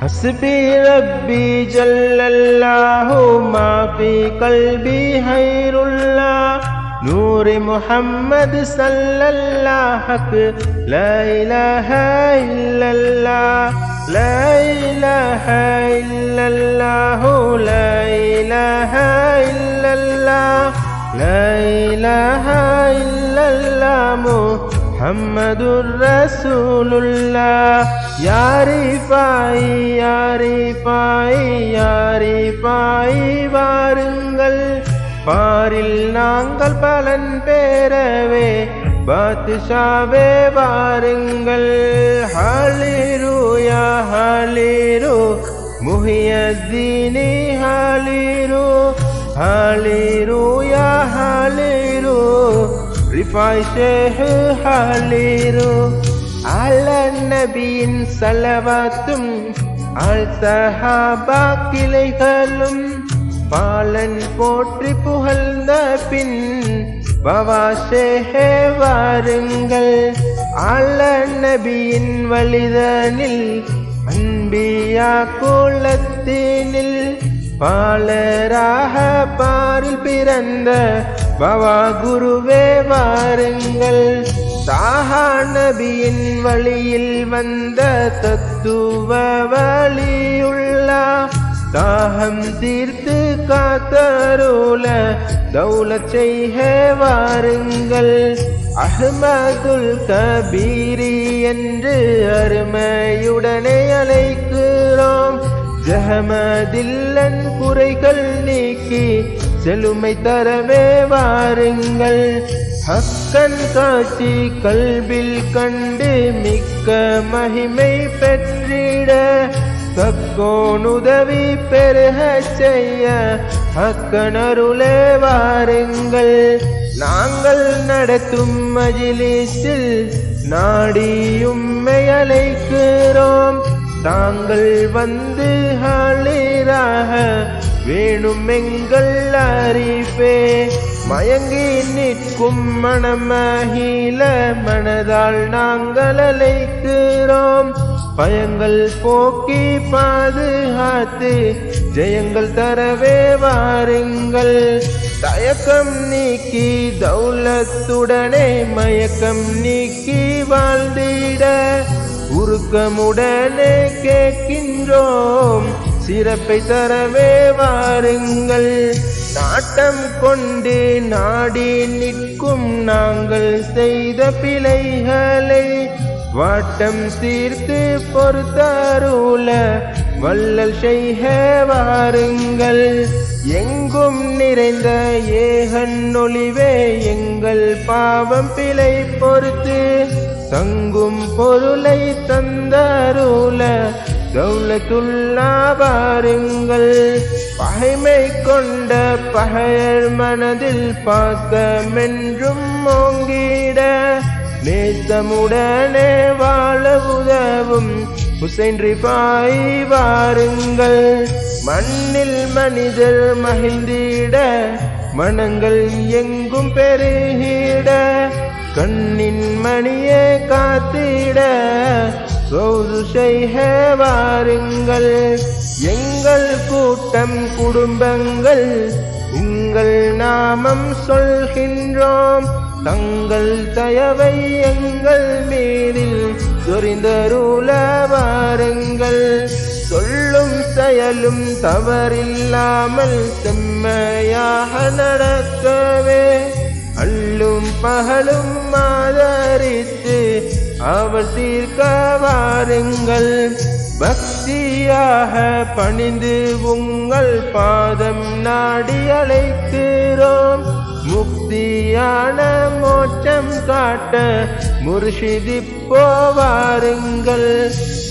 حسبي ربي جل الله ما في قلبي غير الله نور محمد صلى الله حق لا إله إلا الله لا إله إلا الله لا إله إلا الله لا إله إلا الله محمد رسول الله يا رفاعي يا رفاعي يا رفاعي வாருங்கள் பாரில் நாங்கள் பலன் பெறவே பாத்ஷாவே வாருங்கள் ஹalleluya ஹalleluya முஹியத்தீனி ஹalleluya ஹalleluya ஹalleluya ரிஃபாய் ஷேஹ் ஹalleluya அலன் நபியின் ஸலவாத்தும் அல் சஹாபா கிளைகளும் பாலன் போற்றி புகழ்ந்த பின் பவா ஷேஹே வாருங்கள் அலன் நபியின் வழிதனில் அன்பியா குலத்தினில் பாலராக பாரில் பிறந்த பவா குருவே வாருங்கள் தாஹா நபியின் வழியில் வந்த தத்துவ வழியுள்ளா தாகம் தீர்த்து காத்தருள தௌலத் செய்க வாருங்கள் அஹ்மதுல் கபீரி என்று அருமையுடனே அழைக்கிறோம் ஜஹமதில்லன் குறைகள் நீக்கி செழுமை தரவே வாருங்கள் ஹக்கன் காட்சி கல்வில் கண்டு மிக்க மகிமை பெற்றிட தக்கோன் உதவி பெருக செய்ய ஹக்கனருளே வாருங்கள் நாங்கள் நடத்தும் மஜ்லிஸில் நாடியும்மை அழைக்கிறோம் தாங்கள் வந்து ஹாலிராக வேணும் எங்கள் அறிவே மயங்கி நிற்கும் மனமகில மனதால் நாங்கள் அழைக்கிறோம் பயங்கள் போக்கி பாதுகாத்து ஜெயங்கள் தரவே வாருங்கள் தயக்கம் நீக்கி தௌலத்துடனே மயக்கம் நீக்கி வாழ்ந்திட உருக்கமுடனே கேட்கின்றோம் சிறப்பை தரவே வாருங்கள் நாட்டம் கொண்டு நாடி நிற்கும் நாங்கள் செய்த பிழைகளை வாட்டம் தீர்த்து பொறுத்தருள வல்லல் செய்க வாருங்கள் எங்கும் நிறைந்த ஏகன் ஒளிவே எங்கள் பாவம் பிழை பொறுத்து தங்கும் பொருளை தந்தருள தௌலத்துல்லா வாருங்கள் பகைமை கொண்ட பகையர் மனதில் பாசமென்றும் ஓங்கிட நேசமுடனே வாழ உதவும் ஹுசைன் ரிஃபாய் வாருங்கள் மண்ணில் மனிதர் மகிழ்ந்திட மனங்கள் எங்கும் பெருகிட கண்ணின் மணியே காத்திட சௌது ஷைஹ வாருங்கள் எங்கள் கூட்டம் குடும்பங்கள் உங்கள் நாமம் சொல்கின்றோம் தங்கள் தயவை எங்கள் மீதில் சொரிந்தருள வாருங்கள் சொல்லும் செயலும் தவறில்லாமல் செம்மையாக நடக்கவே அள்ளும் பகலும் ஆதரித்து அவர் தீர்க்க வாருங்கள் பக்தியாக பணிந்து உங்கள் பாதம் நாடி அழைக்கிறோம் முக்தியான மோட்சம் காட்ட முர்ஷிதி போவாருங்கள்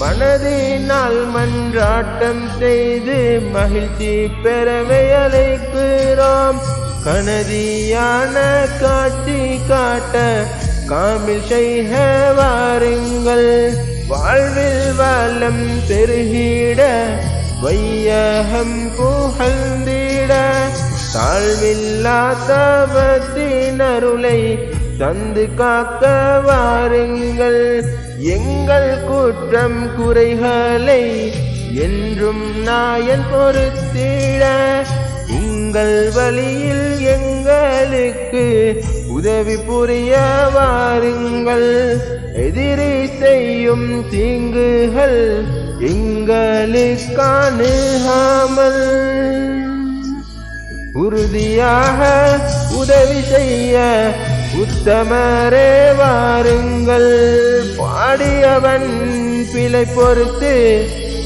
மனதினால் மன்றாட்டம் செய்து மகிழ்ச்சி பெறவே அழைக்கிறோம் கனதியான காட்சி காட்ட காமில் செய்க வாருங்கள் வாழ்வில் வளம் பெருகிட வையகம் புகழ்ந்திட தாழ்வில்லா தவத்தின் அருளை தந்து காக்க வாருங்கள் எங்கள் குற்றம் குறைகளை என்றும் நாயன் பொறுத்திட உங்கள் வழியில் எங்களுக்கு உதவி புரிய வாருங்கள். எதிரி செய்யும் தீங்குகள் எங்களுக்காணுகாமல் உறுதியாக உதவி செய்ய உத்தமரே வாருங்கள். பாடியவன் பிழை பொறுத்து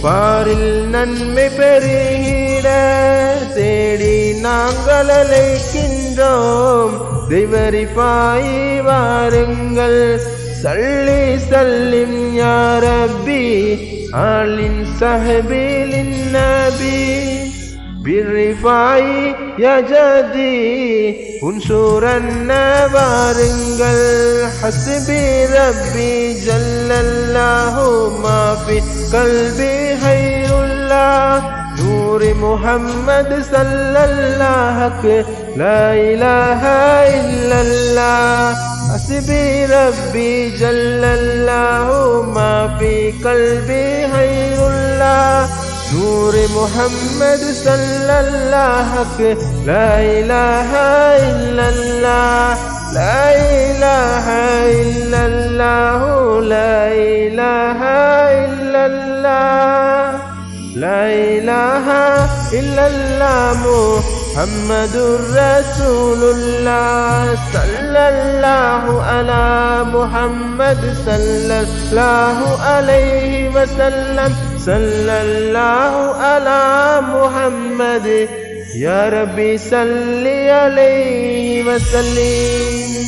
பாரில் நன்மை பெறுகிற தேடி நாங்கள் அழைக்கின்றோம். தெய்வரிப்பாய் வாருங்கள். சல்லி சல்லிம் யா ரப்பி ஆலின் சஹபிலின் நபி بالرفاع يا جدي انصرنا வாருங்கள். حسبي ربي جل الله ما في قلبي خير الله نور محمد صلى الله لا إله إلا الله. حسبي ربي جل الله ما في قلبي خير الله نور محمد صلى الله لا إله إلا الله لا إله إلا الله لا إله إلا الله لا إله إلا الله محمد رسول الله صلى الله على محمد صلى الله عليه وسلم صلى الله على محمد يا ربي صل عليه وسلم.